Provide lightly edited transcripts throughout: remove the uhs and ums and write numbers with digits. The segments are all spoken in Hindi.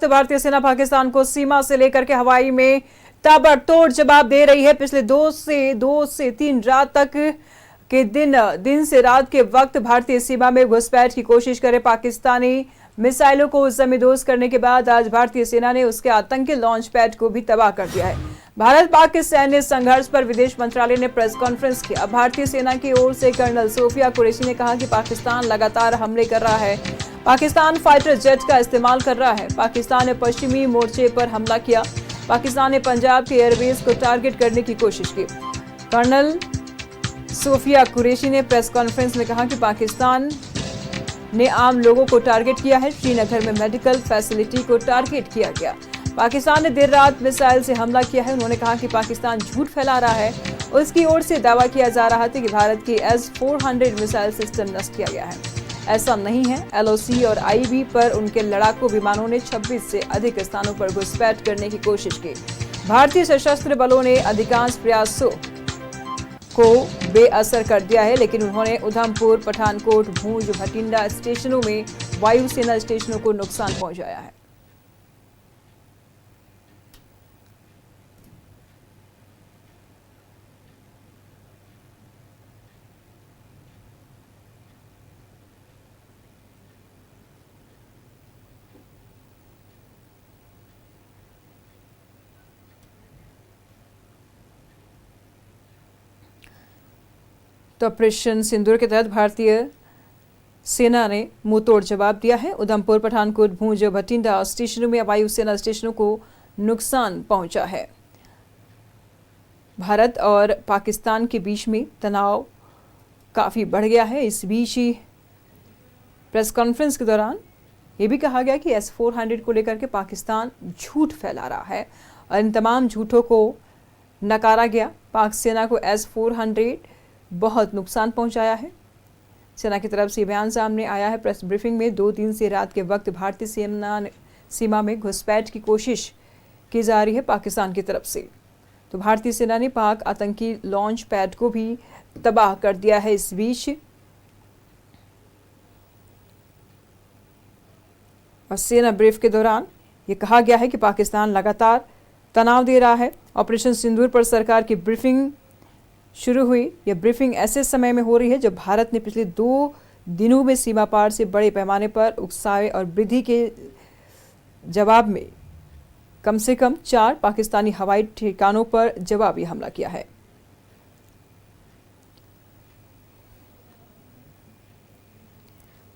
तो भारतीय सेना पाकिस्तान को सीमा से लेकर के हवाई में ताबड़तोड़ जवाब दे रही है। पिछले दो से तीन रात तक के दिन से रात के वक्त भारतीय सीमा में घुसपैठ की कोशिश करे पाकिस्तानी मिसाइलों को जमींदोज करने के बाद आज भारतीय सेना ने उसके आतंकी लॉन्च पैड को भी तबाह कर दिया है। भारत पाक के सैन्य संघर्ष पर विदेश मंत्रालय ने प्रेस कॉन्फ्रेंस किया। भारतीय सेना की ओर से कर्नल सोफिया कुरैशी ने कहा कि पाकिस्तान लगातार हमले कर रहा है। पाकिस्तान फाइटर जेट का इस्तेमाल कर रहा है। पाकिस्तान ने पश्चिमी मोर्चे पर हमला किया। पाकिस्तान ने पंजाब के एयरबेस को टारगेट करने की कोशिश की। कर्नल सोफिया कुरैशी ने प्रेस कॉन्फ्रेंस में कहा कि पाकिस्तान ने आम लोगों को टारगेट किया है। श्रीनगर में मेडिकल फैसिलिटी को टारगेट किया गया। पाकिस्तान ने देर रात मिसाइल से हमला किया है। उन्होंने कहा कि पाकिस्तान झूठ फैला रहा है। उसकी ओर से दावा किया जा रहा था कि भारत की S-400 मिसाइल सिस्टम नष्ट किया गया है। ऐसा नहीं है। LOC और IB पर उनके लड़ाकू विमानों ने 26 से अधिक स्थानों पर घुसपैठ करने की कोशिश की। भारतीय सशस्त्र बलों ने अधिकांश प्रयासों को बेअसर कर दिया है, लेकिन उन्होंने उधमपुर, पठानकोट, भूंज, भटिंडा स्टेशनों में वायुसेना स्टेशनों को नुकसान पहुंचाया है। तो ऑपरेशन सिंदूर के तहत भारतीय सेना ने मुंहतोड़ जवाब दिया है। उधमपुर, पठानकोट, भूंज, भटिंडा स्टेशनों में वायुसेना स्टेशनों को नुकसान पहुंचा है। भारत और पाकिस्तान के बीच में तनाव काफी बढ़ गया है। इस बीच ही प्रेस कॉन्फ्रेंस के दौरान ये भी कहा गया कि S-400 को लेकर के पाकिस्तान झूठ फैला रहा है और इन तमाम झूठों को नकारा गया। पाक सेना को S-400 बहुत नुकसान पहुंचाया है। सेना की तरफ से बयान सामने आया है। प्रेस ब्रीफिंग में 2 दिन से रात के वक्त भारतीय सीमा में घुसपैठ की कोशिश की जा रही है पाकिस्तान की तरफ से। तो भारतीय सेना ने पाक आतंकी लॉन्च पैड को भी तबाह कर दिया है। इस बीच और सेना ब्रीफ के दौरान ये कहा गया है कि पाकिस्तान लगातार तनाव दे रहा है। ऑपरेशन सिंदूर पर सरकार की ब्रीफिंग शुरू हुई। यह ब्रीफिंग ऐसे समय में हो रही है जब भारत ने पिछले 2 दिनों में सीमा पार से बड़े पैमाने पर उकसावे और वृद्धि के जवाब में कम से कम 4 पाकिस्तानी हवाई ठिकानों पर जवाबी हमला किया है।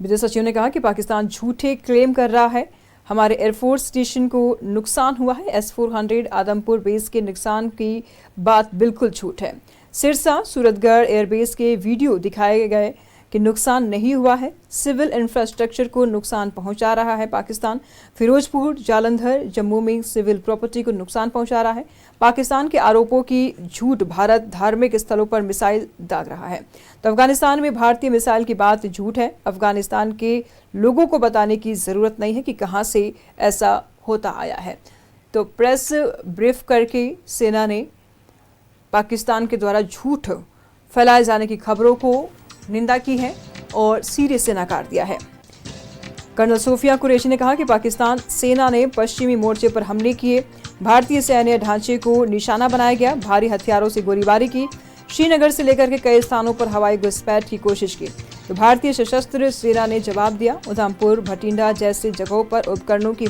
विदेश सचिव ने कहा कि पाकिस्तान झूठे क्लेम कर रहा है। हमारे एयरफोर्स स्टेशन को नुकसान हुआ है। S-400 आदमपुर बेस के नुकसान की बात बिल्कुल झूठ है। सिरसा, सूरतगढ़ एयरबेस के वीडियो दिखाए गए कि नुकसान नहीं हुआ है। सिविल इंफ्रास्ट्रक्चर को नुकसान पहुंचा रहा है पाकिस्तान। फिरोजपुर, जालंधर, जम्मू में सिविल प्रॉपर्टी को नुकसान पहुंचा रहा है। पाकिस्तान के आरोपों की झूठ भारत धार्मिक स्थलों पर मिसाइल दाग रहा है। तो अफगानिस्तान में भारतीय मिसाइल की बात झूठ है। अफगानिस्तान के लोगों को बताने की जरूरत नहीं है कि कहां से ऐसा होता आया है। तो प्रेस ब्रीफ करके सेना ने पाकिस्तान के द्वारा झूठ फैलाए जाने की खबरों को निंदा की है और सीरियस से नकार दिया है। कर्नल सोफिया कुरैशी ने कहा कि पाकिस्तान सेना ने पश्चिमी मोर्चे पर हमले किए। भारतीय सैन्य ढांचे को निशाना बनाया गया। भारी हथियारों से गोलीबारी की। श्रीनगर से लेकर के कई स्थानों पर हवाई घुसपैठ की कोशिश की। तो भारतीय सशस्त्र सेना ने जवाब दिया। उधमपुर, भटिंडा जैसे जगहों पर उपकरणों की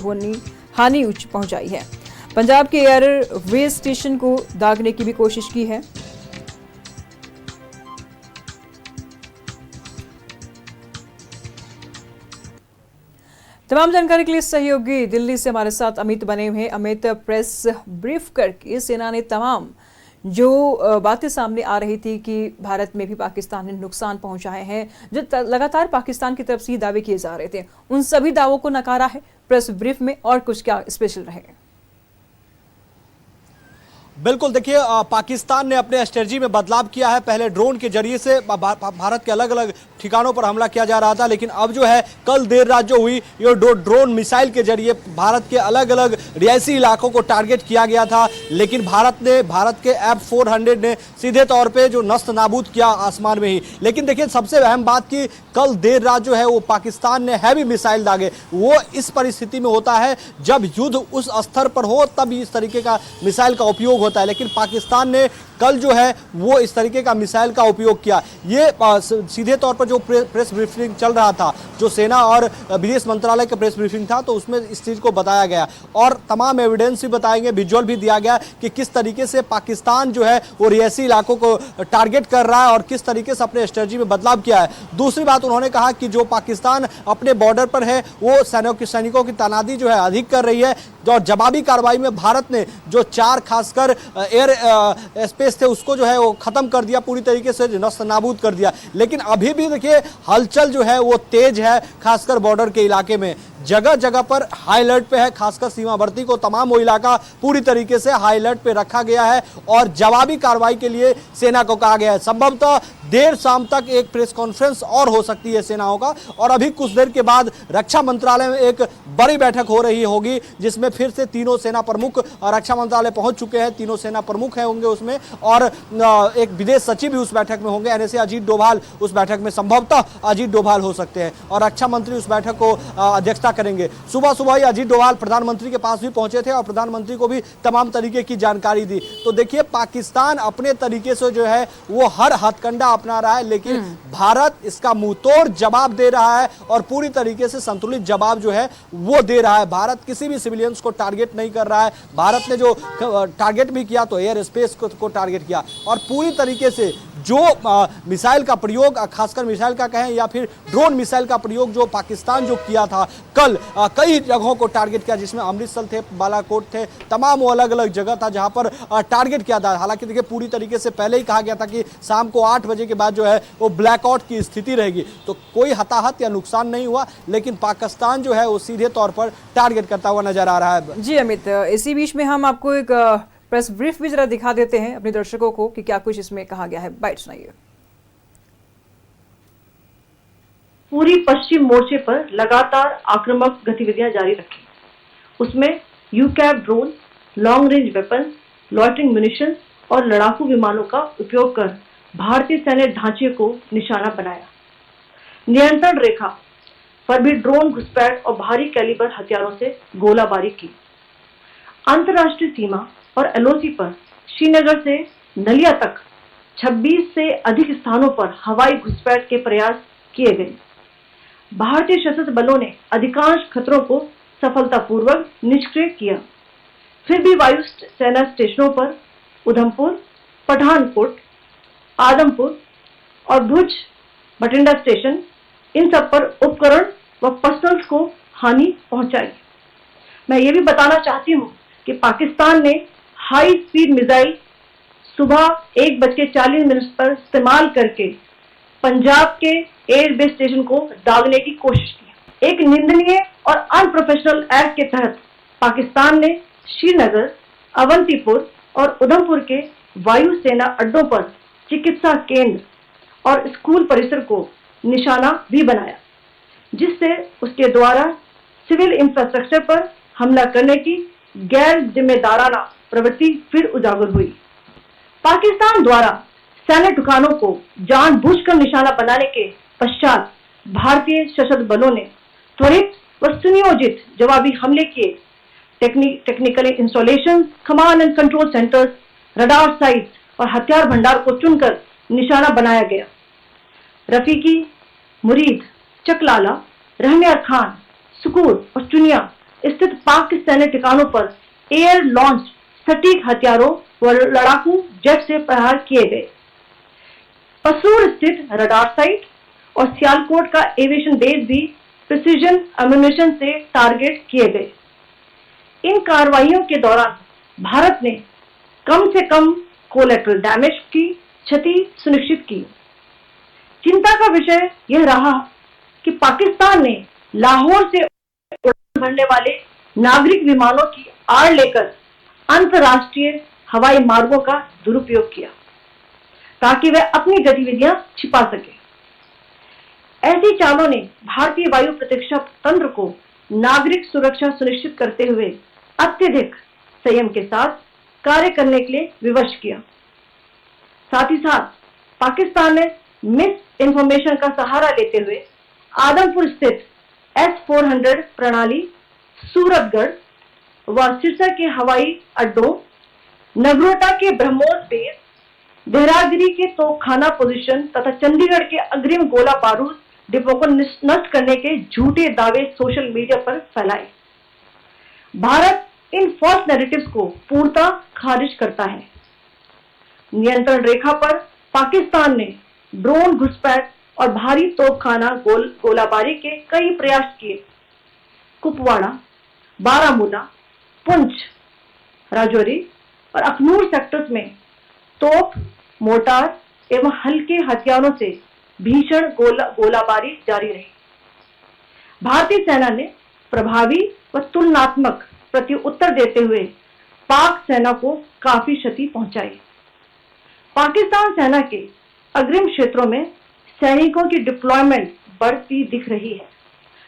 हानि पहुंचाई है। पंजाब के एयरवेज स्टेशन को दागने की भी कोशिश की है। तमाम जानकारी के लिए सहयोगी दिल्ली से हमारे साथ अमित बने हुए हैं। अमित, प्रेस ब्रीफ करके सेना ने तमाम जो बातें सामने आ रही थी कि भारत में भी पाकिस्तान ने नुकसान पहुंचाए हैं, जो लगातार पाकिस्तान की तरफ से दावे किए जा रहे थे, उन सभी दावों को नकारा है प्रेस ब्रीफ में। और कुछ क्या स्पेशल रहे? बिल्कुल, देखिए पाकिस्तान ने अपने स्ट्रेटजी में बदलाव किया है। पहले ड्रोन के जरिए से भारत के अलग अलग ठिकानों पर हमला किया जा रहा था, लेकिन अब जो है कल देर रात जो हुई ये ड्रोन मिसाइल के जरिए भारत के अलग अलग रिहायशी इलाकों को टारगेट किया गया था। लेकिन भारत के F-400 ने सीधे तौर पे जो नस्त नाबूद किया आसमान में ही। लेकिन देखिए सबसे अहम बात कि कल देर रात जो है वो पाकिस्तान ने हैवी मिसाइल दागे। वो इस परिस्थिति में होता है जब युद्ध उस स्तर पर हो तब इस तरीके का मिसाइल का उपयोग होता है, लेकिन पाकिस्तान ने कल जो है वो इस तरीके का मिसाइल का उपयोग किया। ये सीधे तौर पर जो प्रेस ब्रीफिंग चल रहा था, जो सेना और विदेश मंत्रालय का प्रेस ब्रीफिंग था, तो उसमें इस चीज़ को बताया गया और तमाम एविडेंस भी बताएंगे, विजुअल भी दिया गया कि किस तरीके से पाकिस्तान जो है वो रिहायशी इलाकों को टारगेट कर रहा है और किस तरीके से अपने स्ट्रेटजी में बदलाव किया है। दूसरी बात उन्होंने कहा कि जो पाकिस्तान अपने बॉर्डर पर है वो सैनिकों की तैनाती जो है अधिक कर रही है और जवाबी कार्रवाई में भारत ने जो 4 खासकर एयर स्पेस थे उसको जो है वो खत्म कर दिया, पूरी तरीके से नस्त नाबूद कर दिया। लेकिन अभी भी देखिए हलचल जो है वो तेज है, खासकर बॉर्डर के इलाके में जगह जगह पर हाई अलर्ट पे है। खासकर सीमावर्ती को तमाम वो इलाका पूरी तरीके से हाई अलर्ट पे रखा गया है और जवाबी कार्रवाई के लिए सेना को कहा गया है। संभवतः देर शाम तक एक प्रेस कॉन्फ्रेंस और हो सकती है सेनाओं का और अभी कुछ देर के बाद रक्षा मंत्रालय में एक बड़ी बैठक हो रही होगी जिसमें फिर से तीनों सेना प्रमुख रक्षा मंत्रालय पहुंच चुके हैं, तीनों सेना प्रमुख होंगे उसमें और एक विदेश सचिव भी उस बैठक में होंगे। एनएसए अजीत डोभाल उस बैठक में, संभवतः अजीत डोभाल हो सकते हैं और रक्षा मंत्री उस बैठक को अध्यक्षता करेंगे। सुबह सुबह ही अजीत डोभाल प्रधानमंत्री के पास भी पहुंचे थे और प्रधानमंत्री को भी तमाम तरीके की जानकारी दी। तो देखिए पाकिस्तान अपने तरीके से जो है वो हर हथकंडा अपना रहा है, लेकिन भारत इसका मुंहतोड़ जवाब दे रहा है और पूरी तरीके से संतुलित जवाब जो है वो दे रहा है। भारत किसी भी सिविलियंस को टारगेट नहीं कर रहा है। भारत ने जो टारगेट भी किया तो एयर स्पेस को टारगेट किया और पूरी तरीके से जो मिसाइल का प्रयोग, खासकर मिसाइल का कहें या फिर ड्रोन मिसाइल का प्रयोग जो पाकिस्तान जो किया था कल कई जगहों को टारगेट किया, जिसमें अमृतसर थे, बालाकोट थे, तमाम वो अलग अलग जगह था जहां पर टारगेट किया था। हालांकि देखिए पूरी तरीके से पहले ही कहा गया था कि शाम को 8 बजे के बाद जो है वो ब्लैकआउट की स्थिति रहेगी, तो कोई हताहत या नुकसान नहीं हुआ, लेकिन पाकिस्तान जो है वो सीधे तौर पर टारगेट करता हुआ नजर आ रहा है। जी अमित, इसी बीच में हम आपको एक प्रेस ब्रीफ भी जरा दिखा देते हैं अपने दर्शकों को कि क्या कुछ इसमें कहा गया है। बाइट सुनाइए। पूरी पश्चिम मोर्चे पर लगातार आक्रामक गतिविधियां जारी रखी। उसमें UCAV drone, long range weapon, loitering munition और लड़ाकू विमानों का उपयोग कर भारतीय सैन्य ढांचे को निशाना बनाया। नियंत्रण रेखा पर भी ड्रोन घुसपैठ और भारी कैलिबर हथियारों से गोलाबारी की। अंतर्राष्ट्रीय सीमा और एलओसी पर श्रीनगर से नलिया तक 26 से अधिक स्थानों पर हवाई घुसपैठ के प्रयास किए गए। भारतीय सशस्त्र बलों ने अधिकांश खतरों को सफलतापूर्वक निष्क्रिय किया। फिर भी वायु सेना स्टेशनों पर उधमपुर, पठानकोट, आदमपुर और भुज बठिंडा स्टेशन, इन सब पर उपकरण व पर्सनल्स को हानि पहुंचाई। मैं ये भी बताना चाहती हूँ कि पाकिस्तान ने हाई स्पीड मिसाइल सुबह 1:40 पर इस्तेमाल करके पंजाब के एयरबेस स्टेशन को दागने की कोशिश की। एक निंदनीय और अनप्रोफेशनल एक्ट के तहत पाकिस्तान ने श्रीनगर, अवंतीपुर और उधमपुर के वायुसेना अड्डों पर चिकित्सा केंद्र और स्कूल परिसर को निशाना भी बनाया, जिससे उसके द्वारा सिविल इंफ्रास्ट्रक्चर पर हमला करने की गैर जिम्मेदाराना प्रवृत्ति फिर उजागर हुई। पाकिस्तान द्वारा सैन्य ठिकानों को जानबूझकर निशाना बनाने के पश्चात भारतीय सशस्त्र बलों ने त्वरित व सुनियोजित जवाबी हमले किए। Technical installation, command and control centres, radar sites और हथियार भंडार को चुनकर निशाना बनाया गया। रफीकी, मुरीद, चकलाला, रहमियार खान, सुकूर और चुनिया स्थित पाक के सैन्य ठिकानों पर एयर लॉन्च सटीक हथियारों व लड़ाकू जेट से प्रहार किए गए। पसूर स्थित रडार साइट और सियालकोट का एविएशन बेस भी प्रिसीजन एम्यूनिशन से टारगेट किए गए। इन कार्रवाइयों के दौरान भारत ने कम से कम कोलैटरल डैमेज की क्षति सुनिश्चित की। चिंता का विषय यह रहा कि पाकिस्तान ने लाहौर से उड़ान भरने वाले नागरिक विमानों की आड़ लेकर अंतर्राष्ट्रीय हवाई मार्गों का दुरुपयोग किया ताकि वह अपनी गतिविधियां छिपा सके। ऐसी चालों ने भारतीय वायु प्रतिरक्षा तंत्र को नागरिक सुरक्षा सुनिश्चित करते हुए अत्यधिक संयम के साथ कार्य करने के लिए विवश किया। साथ ही साथ पाकिस्तान ने मिस इन्फॉर्मेशन का सहारा लेते हुए आदमपुर स्थित S-400 प्रणाली, सूरतगढ़ व सिरसा के हवाई अड्डों, नगरोटा के ब्रह्मोस बेस, देहरागिरी के तोपखाना पोजीशन तथा चंडीगढ़ के अग्रिम गोला बारूद डिपो को नष्ट करने के झूठे दावे सोशल मीडिया पर फैलाए। भारत इन फॉल्स नैरेटिव्स को पूर्णतः खारिज करता है। नियंत्रण रेखा पर पाकिस्तान ने ड्रोन घुसपैठ और भारी तोपखाना गोलाबारी के कई प्रयास किए। कुपवाड़ा, बारामूला, पुंछ, राजौरी और अखनूर सेक्टर्स में तोप, मोर्टार एवं हल्के हथियारों से भीषण गोलाबारी जारी रही। भारतीय सेना ने प्रभावी व तुलनात्मक प्रत्युत्तर देते हुए पाक सेना को काफी क्षति पहुंचाई। पाकिस्तान सेना के अग्रिम क्षेत्रों में सैनिकों की डिप्लॉयमेंट बढ़ती दिख रही है,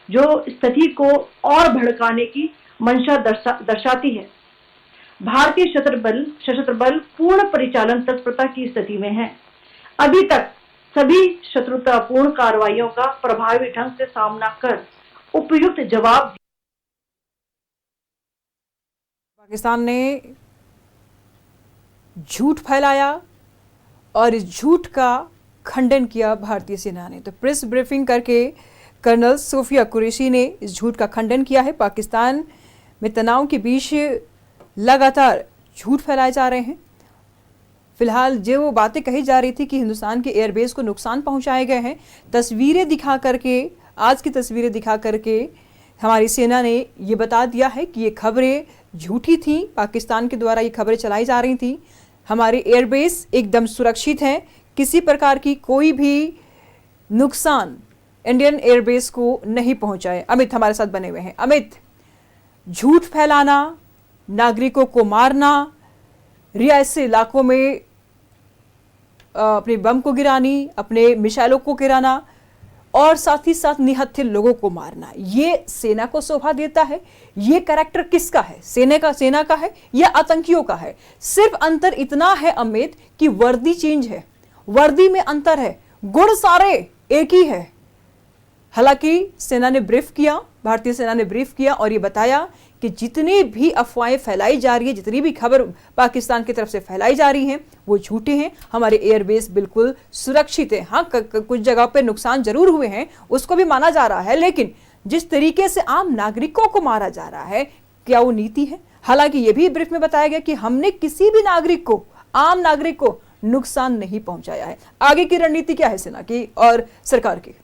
जो स्थिति को और भड़काने की मंशा दर्शाती है। भारतीय सशस्त्र बल पूर्ण परिचालन तत्परता की स्थिति में है। अभी तक सभी शत्रुतापूर्ण कार्रवाइयों का प्रभावी ढंग से सामना कर उपयुक्त जवाब। पाकिस्तान ने झूठ फैलाया और इस झूठ का खंडन किया भारतीय सेना ने। तो प्रेस ब्रीफिंग करके कर्नल सोफिया कुरैशी ने इस झूठ का खंडन किया है। पाकिस्तान में तनाव के बीच लगातार झूठ फैलाए जा रहे हैं। फिलहाल जो वो बातें कही जा रही थी कि हिंदुस्तान के एयरबेस को नुकसान पहुंचाए गए हैं, तस्वीरें दिखा करके, आज की तस्वीरें दिखा करके हमारी सेना ने ये बता दिया है कि ये खबरें झूठी थी। पाकिस्तान के द्वारा ये खबरें चलाई जा रही थी। हमारे एयरबेस एकदम सुरक्षित हैं, किसी प्रकार की कोई भी नुकसान इंडियन एयरबेस को नहीं पहुंचाए। अमित हमारे साथ बने हुए हैं। अमित, झूठ फैलाना, नागरिकों को मारना, रियासती इलाकों में अपने बम को गिरानी, अपने मिसाइलों को गिराना और साथ ही साथ निहत्थे लोगों को मारना, ये सेना को शोभा देता है? ये कैरेक्टर किसका है? सेना का है या आतंकियों का है? सिर्फ अंतर इतना है अमित कि वर्दी चेंज है, वर्दी में अंतर है, गुण सारे एक ही है। हालांकि सेना ने ब्रीफ किया, भारतीय सेना ने ब्रीफ किया और ये बताया कि जितनी भी अफवाहें फैलाई जा रही है, जितनी भी खबर पाकिस्तान की तरफ से फैलाई जा रही हैं, वो झूठे हैं। हमारे एयरबेस बिल्कुल सुरक्षित है। हाँ, कुछ जगह पे नुकसान जरूर हुए हैं, उसको भी माना जा रहा है, लेकिन जिस तरीके से आम नागरिकों को मारा जा रहा है, क्या वो नीति है? हालांकि ये भी ब्रीफ में बताया गया कि हमने किसी भी नागरिक को, आम नागरिक को नुकसान नहीं पहुंचाया है। आगे की रणनीति क्या है सेना की और सरकार की?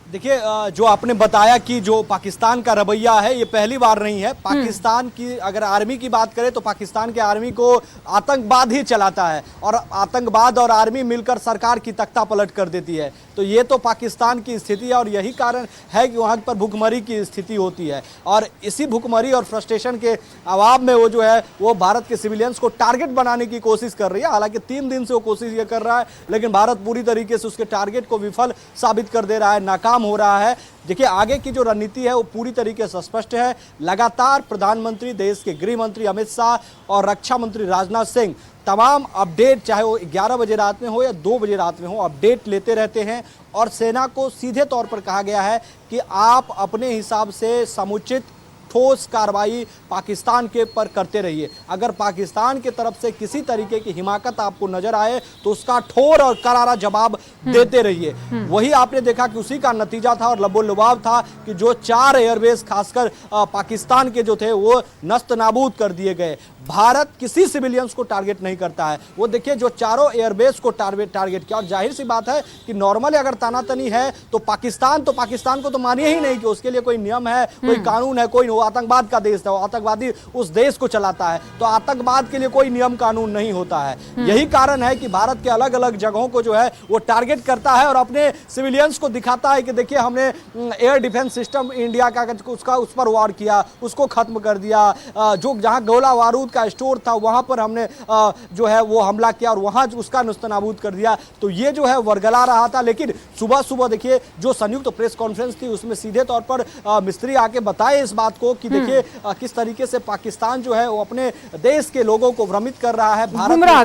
देखिए, जो आपने बताया कि जो पाकिस्तान का रवैया है, ये पहली बार नहीं है। पाकिस्तान की अगर आर्मी की बात करें तो पाकिस्तान के आर्मी को आतंकवाद ही चलाता है और आतंकवाद और आर्मी मिलकर सरकार की तख्ता पलट कर देती है। तो ये तो पाकिस्तान की स्थिति है और यही कारण है कि वहाँ पर भुखमरी की स्थिति होती है और इसी भुखमरी और फ्रस्ट्रेशन के अभाव में वो जो है वो भारत के सिविलियंस को टारगेट बनाने की कोशिश कर रही है। हालांकि 3 दिन से वो कोशिश ये कर रहा है, लेकिन भारत पूरी तरीके से उसके टारगेट को विफल साबित कर दे रहा है, नाकाम हो रहा है। देखिए, आगे की जो रणनीति है वो पूरी तरीके से स्पष्ट है। लगातार प्रधानमंत्री, देश के गृह मंत्री अमित शाह और रक्षा मंत्री राजनाथ सिंह तमाम अपडेट, चाहे वो 11 बजे रात में हो या 2 बजे रात में हो, अपडेट लेते रहते हैं और सेना को सीधे तौर पर कहा गया है कि आप अपने हिसाब से समुचित ठोस कार्रवाई पाकिस्तान के पर करते रहिए। अगर पाकिस्तान की तरफ से किसी तरीके की हिमाकत आपको नजर आए तो उसका ठोर और करारा जवाब देते रहिए। वही आपने देखा कि उसी का नतीजा था और लबो-लुबाब था कि जो 4 एयरबेस खासकर पाकिस्तान के जो थे वो नस्त नाबूद कर दिए गए। भारत किसी सिविलियंस को टारगेट नहीं करता है। वो देखिए, जो चारों एयरबेस को टारगेट किया और जाहिर सी बात है कि नॉर्मली अगर तानातनी है तो पाकिस्तान को तो मानिए ही नहीं कि उसके लिए कोई नियम है, कोई कानून है, कोई आतंकवाद का देश है, वो आतंकवादी उस देश को चलाता है, तो आतंकवाद के लिए कोई नियम कानून नहीं होता है। यही कारण है कि भारत के अलग अलग जगहों को जो है वो टारगेट करता है और अपने सिविलियंस को दिखाता है कि देखिए हमने एयर डिफेंस सिस्टम इंडिया का उसका उस पर वार किया, उसको खत्म कर दिया, जो जहां गोला बारूद का स्टोर था वहां पर हमने जो है वो हमला किया और वहां उसका नस्तनाबूद कर दिया। तो ये जो है वर्गला रहा था। लेकिन सुबह सुबह देखिए जो संयुक्त प्रेस कॉन्फ्रेंस थी उसमें सीधे तौर पर मिस्त्री आके बताए इस बात को कि देखिए किस तरीके से पाकिस्तान जो है वो अपने देश के लोगों को भ्रमित कर रहा है, गुमराह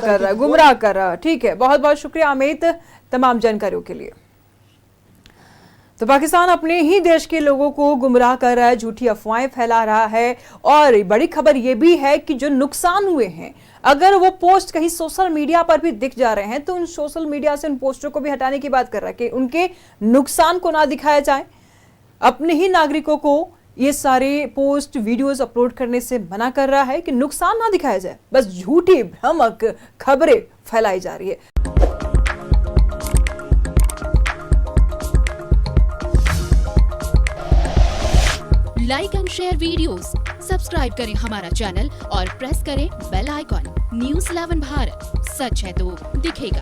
कर रहा है। ठीक है, बहुत बहुत शुक्रिया अमित तमाम जानकारियों के लिए। तो पाकिस्तान अपने ही देश के लोगों को गुमराह कर रहा है, झूठी अफवाहें फैला रहा है। और बड़ी खबर यह भी है कि जो नुकसान हुए हैं, अगर वो पोस्ट कहीं सोशल मीडिया पर भी दिख जा रहे हैं तो उन सोशल मीडिया से उन पोस्टरों को भी हटाने की बात कर रहा है कि उनके नुकसान को ना दिखाया जाए। अपने ही नागरिकों को ये सारे पोस्ट वीडियोस अपलोड करने से मना कर रहा है कि नुकसान ना दिखाया जाए, बस झूठी भ्रामक खबरें फैलाई जा रही है। Like and share videos, subscribe करें हमारा चैनल और प्रेस करें बेल आइकॉन। न्यूज़ 11 भारत, सच है तो दिखेगा।